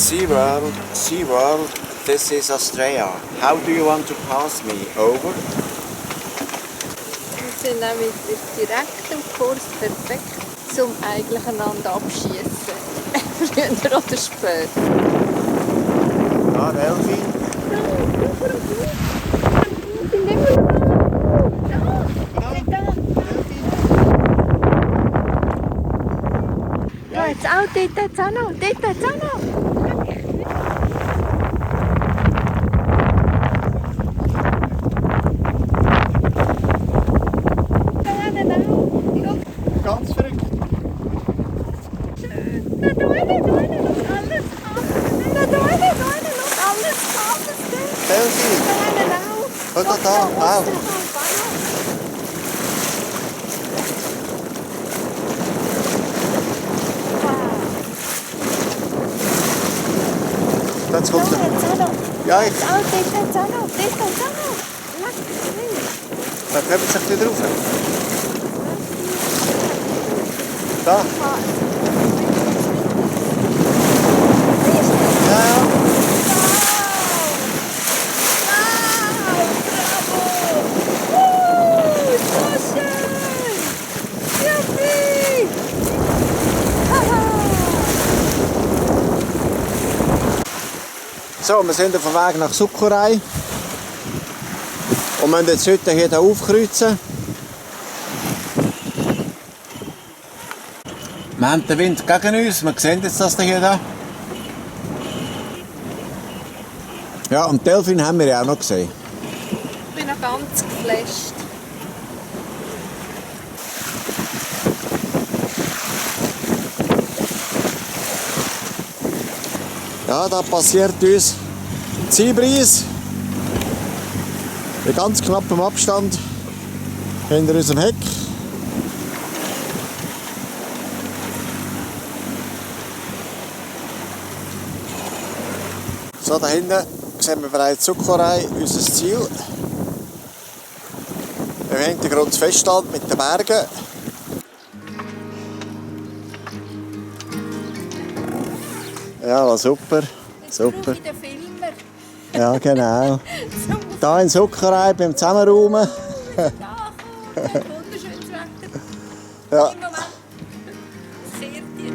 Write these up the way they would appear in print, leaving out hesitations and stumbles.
SeaWorld, SeaWorld, this is Australia. How do you want to pass me? Over? Wir sind auch mit direktem Kurs perfekt, um eigentlich einander abschießen. Früher oder später. Ah, Delfin. Ja, jetzt auch, dort jetzt auch noch, dort jetzt auch noch. Ganz verrückt. Da hinten noch alles. Da hinten noch alles. Delfin. Da hinten auch. Schau da, auch. Jetzt kommt er. Ja, ich. Auch dort jetzt auch noch. Leck, Dann kommt sich wieder rauf. Da. Ja, ja. So schön! Yippie! So, wir sind auf dem Weg nach Suckerei. Und müssen jetzt heute hier aufkreuzen. Wir haben den Wind gegen uns, wir sehen jetzt das hier. Ja, und Delfin haben wir ja auch noch gesehen. Ich bin noch ganz geflasht. Ja, da passiert uns die Seebreeze. In ganz knappem Abstand hinter unserem Heck. So, da hinten sehen wir bereits Suckerei, unser Ziel. Im Hintergrund das Festland mit den Bergen. Ja, super. Super. Ich den Filmer. Ja, genau. Hier in Suckerei beim Zusammenraumen. Ja, komm, wunderschönes Wetter. Ja. Im Moment sehr dir.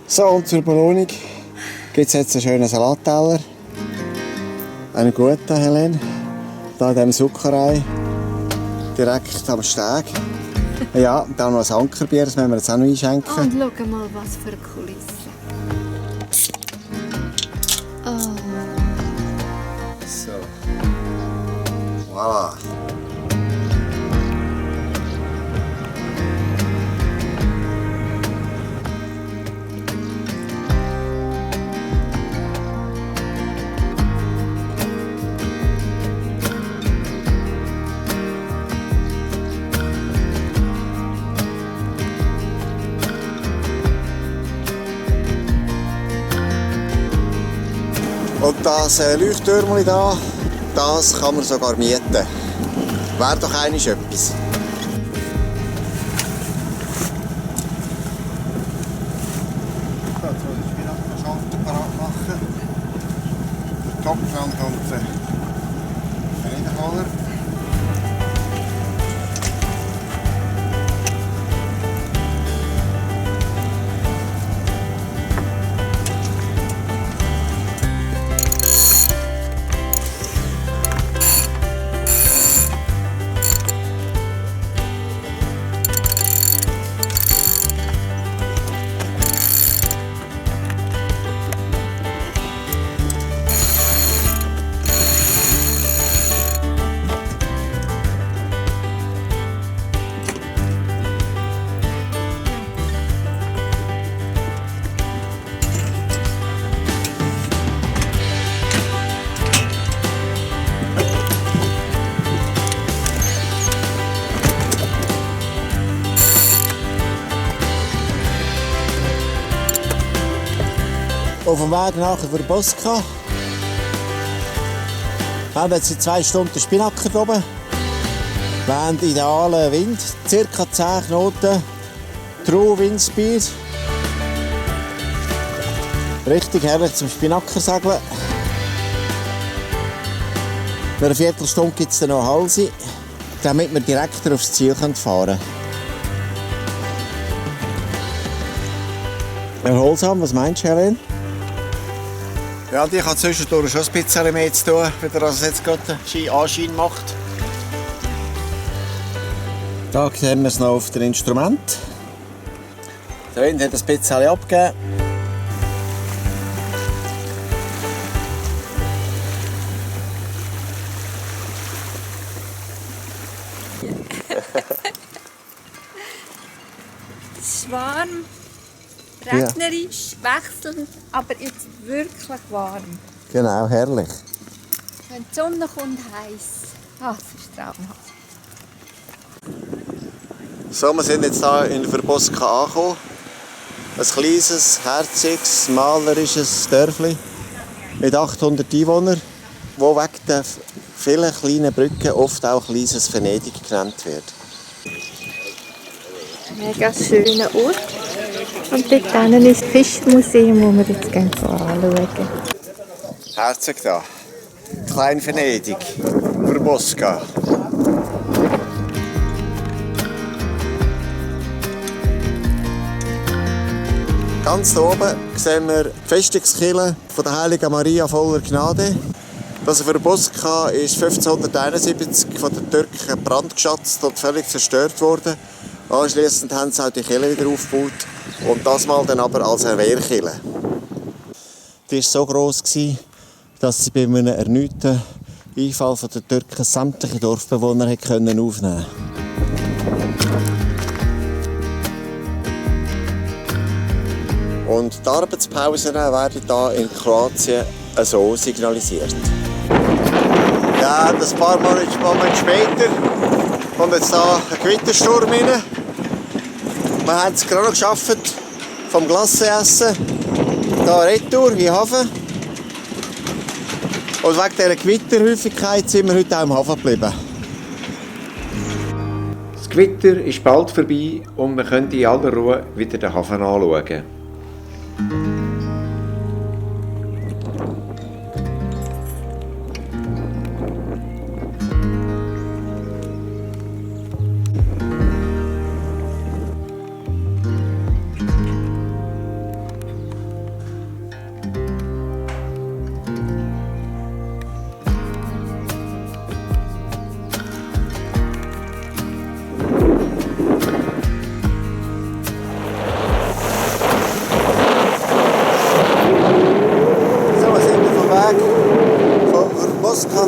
So, und zur Belohnung gibt es jetzt einen schönen Salatteller. Einen guten, Helene. Hier in diesem Suckerei. Direkt am Steg. Ja, und dann noch ein Ankerbier, das müssen wir jetzt auch noch einschenken. Und schau mal, was für Kulissen. Oh. So. Voilà. Und das Leuchttürmchen hier, das kann man sogar mieten. Wäre doch eigentlich etwas. So, jetzt muss ich wieder den Schalter parat machen. Der Topfland und der Niederholer. Auf dem Weg nachher für Bosca Wir haben jetzt seit 2 Stunden Spinnaker oben. Wir haben idealen Wind, ca. 10 Knoten, True Windspeed. Richtig herrlich zum Spinnakersegeln. Für eine Viertelstunde gibt es dann noch Halse, damit wir direkt aufs Ziel fahren können. Erholsam, was meinst du, Helen? Ja, die hat zwischendurch schon ein bisschen mehr zu tun, wie er jetzt gerade einen Anschein macht. Da sehen wir es noch auf dem Instrument. Der Wind hat ein bisschen abgegeben. Es ist warm, regnerisch, wechselnd, aber jetzt wirklich warm. Genau, herrlich. Wenn die Sonne kommt, heiß. Ah, es ist traumhaft. So, wir sind jetzt hier in Verboska angekommen. Ein kleines, herziges, malerisches Dörfli mit 800 Einwohnern, wo wegen der vielen kleinen Brücken oft auch kleines Venedig genannt wird. Ein mega schöner Ort. Und dort hinten ist das Fischmuseum, das wir jetzt gerne anschauen. Herzig da. Klein Venedig. Verboska. Ganz da oben sehen wir die Festungskirche von der Heiligen Maria voller Gnade. Das Verboska ist 1571 von den Türken brandgeschatzt und völlig zerstört worden. Anschliessend haben sie auch die Kirche wieder aufgebaut und das mal dann aber als eine Wehrkirche. Die war so gross, dass sie bei einem erneuten Einfall der Türken sämtliche Dorfbewohner aufnehmen konnten. Und die Arbeitspausen werden hier in Kroatien so signalisiert. Ja, ein paar Monate später kommt jetzt hier ein Gewittersturm rein. Wir haben es gerade noch geschafft, vom Glasseessen hier retour in den Hafen. Und wegen dieser Gewitterhäufigkeit sind wir heute auch im Hafen geblieben. Das Gewitter ist bald vorbei und wir können in aller Ruhe wieder den Hafen anschauen.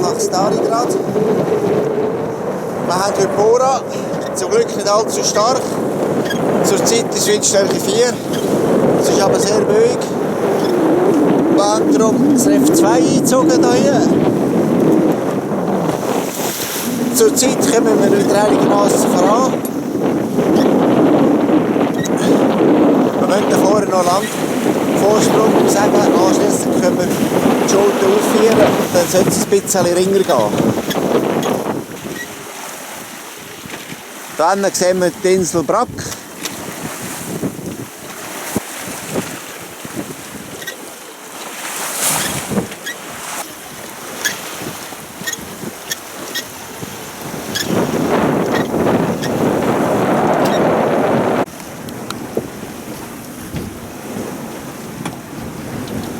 Nach Starigrad. Wir haben heute Bora, zum Glück nicht allzu stark. Zurzeit ist Windstärke 4. Es ist aber sehr ruhig. Wir haben darum das F2 eingezogen hier. Zurzeit kommen wir wieder einigermaßen voran. Wir möchten vorher noch Landvorsprung sagen, anschliessend können wir die Schulter aufführen und dann sollte es ein bisschen ringer gehen. Dann sehen wir die Insel Brack.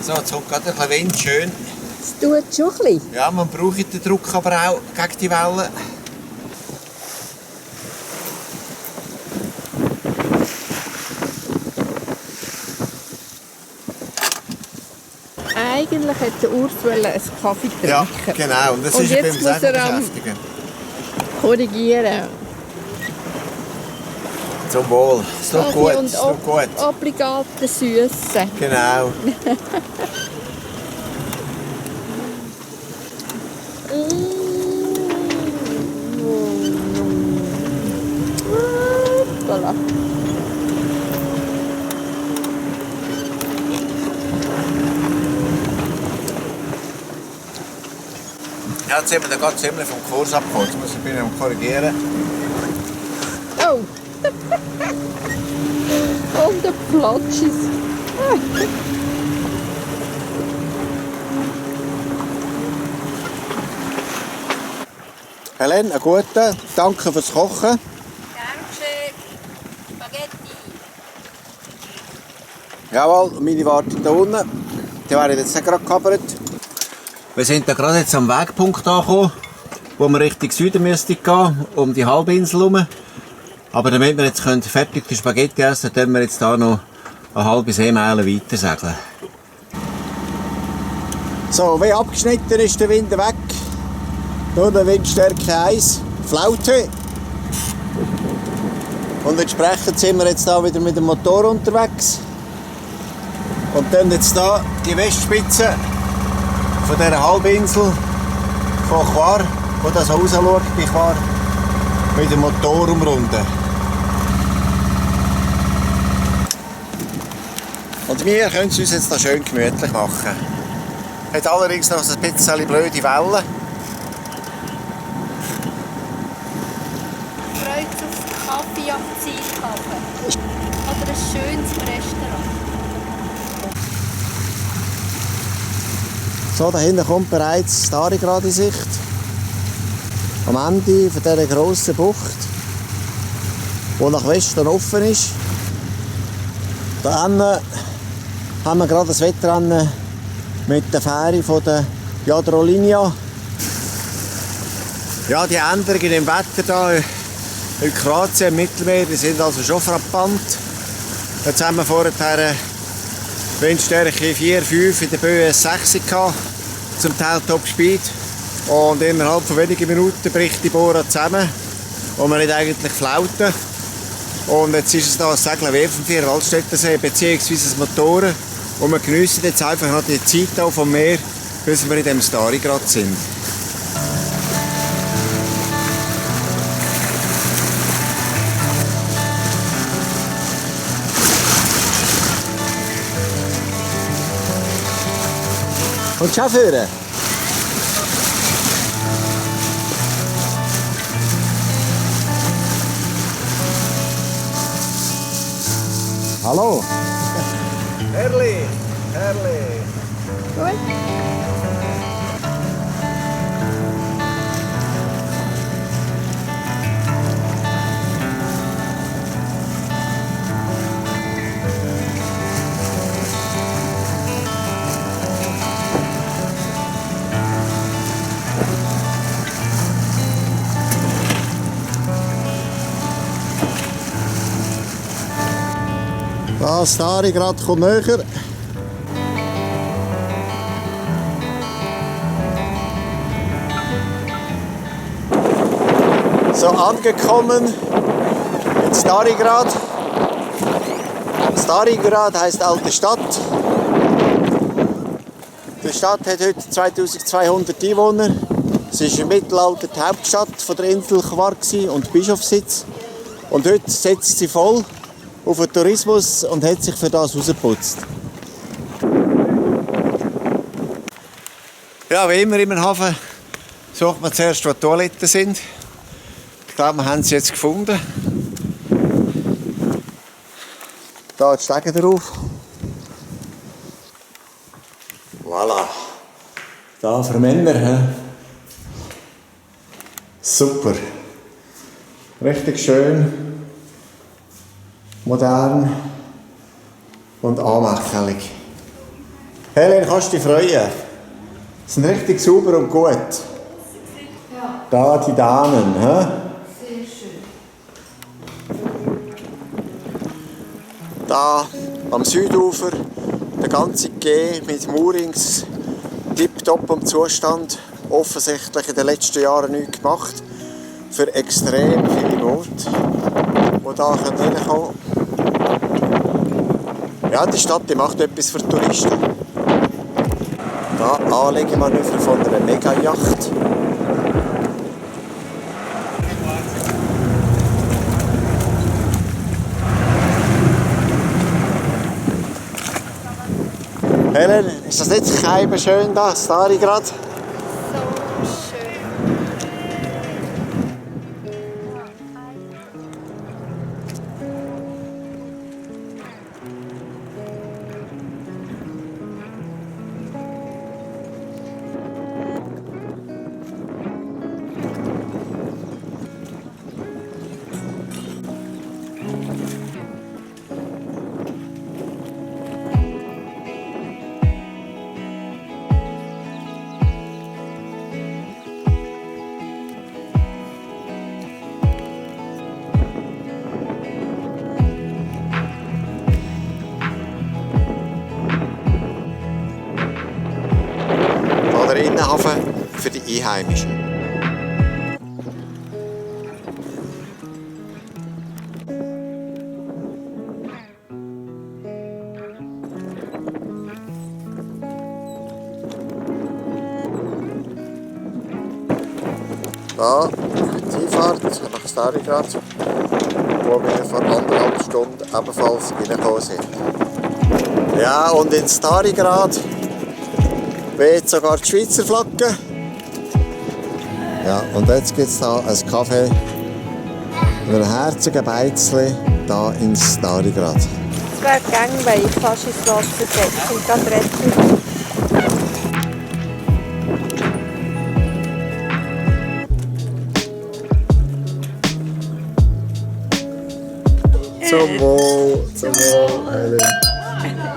So, jetzt kommt gerade ein bisschen Wind, schön. Es tut schon ein bisschen. Ja, man braucht den Druck aber auch gegen die Wellen. Eigentlich hätte Urs einen Kaffee trinken. Ja, genau. Und das Und ist jetzt beim muss Segeln er beschäftigen. Korrigieren. Zum Wohl. Es tut gut. Es tut gut. Obligate Süße. Genau. Voilà. Jetzt sind wir gerade ziemlich vom Kurs abgekommen. Jetzt muss ich ein bisschen korrigieren. Oh! Und der Platsch ist. Helene, einen guten. Danke fürs Kochen. Gern geschehen. Spaghetti. Jawohl, meine warten da unten. Die werden jetzt nicht gerade gekappert. Wir sind da gerade jetzt am Wegpunkt angekommen, wo wir Richtung Süden müssten gehen, um die Halbinsel herum. Aber damit wir jetzt fertig die Spaghetti essen können, wir jetzt hier noch eine halbe Seemeile weiter segeln. So, wie abgeschnitten ist der Wind weg. Nur der Windstärke 1, Flaute. Und entsprechend sind wir jetzt hier wieder mit dem Motor unterwegs. Und dann jetzt hier die Westspitze von dieser Halbinsel von Chwar, wo das raus schaut bei Chwar, mit dem Motor umrunden. Und wir können es uns jetzt da schön gemütlich machen. Hat allerdings noch ein bisschen blöde Wellen. Freut sich auf Kaffee am Zielhafen. Oder ein schönes Restaurant. So, da hinten kommt bereits Starigrad in Sicht. Am Ende von dieser grossen Bucht, die nach Westen offen ist. Da hinten haben wir gerade das Wettrennen mit der Fähre von der Jadrolinja. Ja, die Änderungen im Wetter hier in Kroatien im Mittelmeer, die sind also schon frappant. Jetzt haben wir vorher Windstärke 4, 5 in der Böe 6 gehabt, zum Teil Top Speed. Und innerhalb von wenigen Minuten bricht die Bohrer zusammen und man nicht eigentlich flauten. Und jetzt ist es da ein Segeln wie vom Vierwaldstättersee bzw. das Motoren. Und wir geniessen jetzt einfach noch die Zeit hier vom Meer, bis wir in diesem Starigrad sind. Und schau führen. Hallo. Herrlich, herrlich. Gut. Das Starigrad kommt näher. So, angekommen in Starigrad. Starigrad heisst alte Stadt. Die Stadt hat heute 2200 Einwohner. Es war im Mittelalter die Hauptstadt von der Insel Chwar und Bischofssitz. Und heute setzt sie voll auf den Tourismus und hat sich für das rausgeputzt. Ja, wie immer im Hafen sucht man zuerst, wo die Toiletten sind. Ich glaube, wir haben sie jetzt gefunden. Da die Stege drauf. Voilà. Da für Männer. He? Super. Richtig schön. Modern und anmächtig. Helene, kannst du dich freuen? Sie sind richtig sauber und gut. Ja. Da die Damen. He? Sehr schön. Da am Südufer der ganze Quai mit Moorings, tipptopp im Zustand. Offensichtlich in den letzten Jahren nichts gemacht. Für extrem viele Boote, die hier reinkommen können. Ja, die Stadt die macht etwas für Touristen. Da Anlegemanöver von einer Mega-Yacht. Helen, ist das nicht schön da, Starigrad? So schön. Hafen für die Einheimischen. Da die Einfahrt nach Starigrad, wo wir vor 1,5 Stunden ebenfalls reingekommen sind. Ja, und in Starigrad weht sogar die Schweizer Flagge. Ja, und jetzt gibt es hier ein Café mit einem herzigen Beizli hier in Starigrad. Es wäre Gangway, fast ins Wasser gesetzt und gerade retten. Zum Wohl, Helen.